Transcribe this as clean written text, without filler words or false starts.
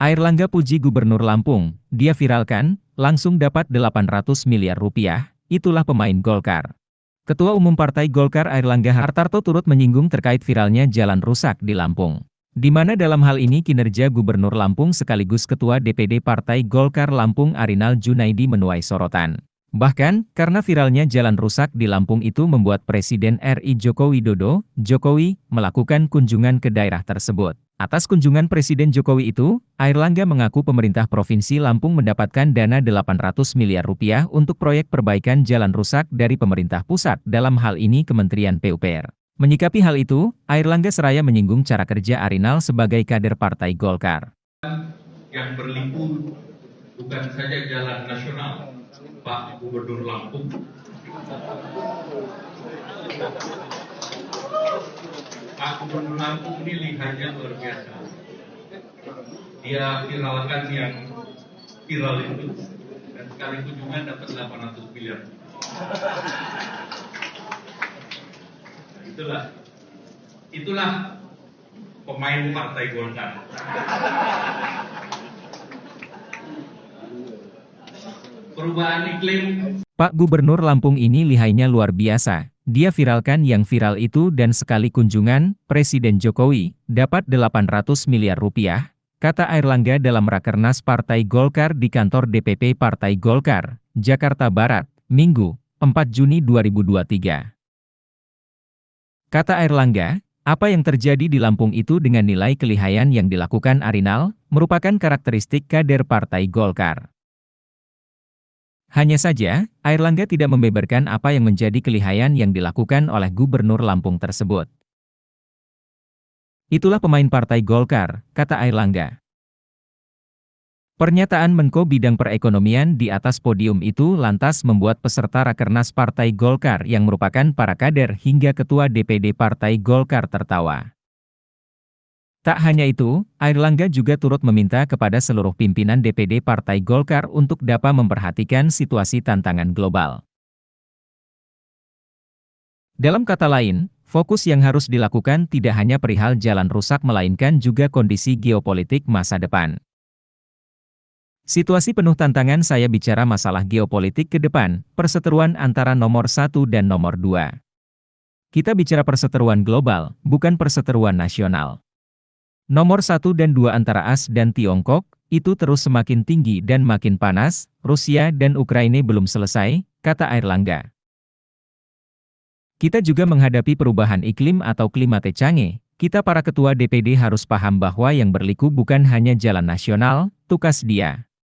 Airlangga puji Gubernur Lampung, dia viralkan, langsung dapat 800 miliar rupiah, itulah pemain Golkar. Ketua Umum Partai Golkar Airlangga Hartarto turut menyinggung terkait viralnya jalan rusak di Lampung. Di mana dalam hal ini kinerja Gubernur Lampung sekaligus Ketua DPD Partai Golkar Lampung Arinal Junaidi menuai sorotan. Bahkan, karena viralnya jalan rusak di Lampung itu membuat Presiden RI Joko Widodo, Jokowi, melakukan kunjungan ke daerah tersebut. Atas kunjungan Presiden Jokowi itu, Airlangga mengaku pemerintah Provinsi Lampung mendapatkan dana 800 miliar rupiah untuk proyek perbaikan jalan rusak dari pemerintah pusat, dalam hal ini Kementerian PUPR. Menyikapi hal itu, Airlangga seraya menyinggung cara kerja Arinal sebagai kader Partai Golkar. Yang berliku bukan saja jalan nasional, Pak Gubernur Lampung. Pak Gubernur Lampung ini lihainya luar biasa. Dia viralkan yang viral itu, dan sekali kunjungan dapat 800 miliar. Itulah pemain Partai Golkar. Perubahan iklim. Pak Gubernur Lampung ini lihainya luar biasa. Dia viralkan yang viral itu dan sekali kunjungan, Presiden Jokowi, dapat 800 miliar rupiah, kata Airlangga dalam Rakernas Partai Golkar di kantor DPP Partai Golkar, Jakarta Barat, Minggu, 4 Juni 2023. Kata Airlangga, apa yang terjadi di Lampung itu dengan nilai kelihayan yang dilakukan Arinal, merupakan karakteristik kader Partai Golkar. Hanya saja, Airlangga tidak membeberkan apa yang menjadi kelihayan yang dilakukan oleh Gubernur Lampung tersebut. Itulah pemain Partai Golkar, kata Airlangga. Pernyataan Menko Bidang Perekonomian di atas podium itu lantas membuat peserta Rakernas Partai Golkar yang merupakan para kader hingga Ketua DPD Partai Golkar tertawa. Tak hanya itu, Airlangga juga turut meminta kepada seluruh pimpinan DPD Partai Golkar untuk dapat memperhatikan situasi tantangan global. Dalam kata lain, fokus yang harus dilakukan tidak hanya perihal jalan rusak melainkan juga kondisi geopolitik masa depan. Situasi penuh tantangan, saya bicara masalah geopolitik ke depan, perseteruan antara nomor 1 dan nomor 2. Kita bicara perseteruan global, bukan perseteruan nasional. Nomor 1 dan 2 antara AS dan Tiongkok, itu terus semakin tinggi dan makin panas, Rusia dan Ukraina belum selesai, kata Airlangga. Kita juga menghadapi perubahan iklim atau climate change, kita para ketua DPD harus paham bahwa yang berliku bukan hanya jalan nasional, tukas dia.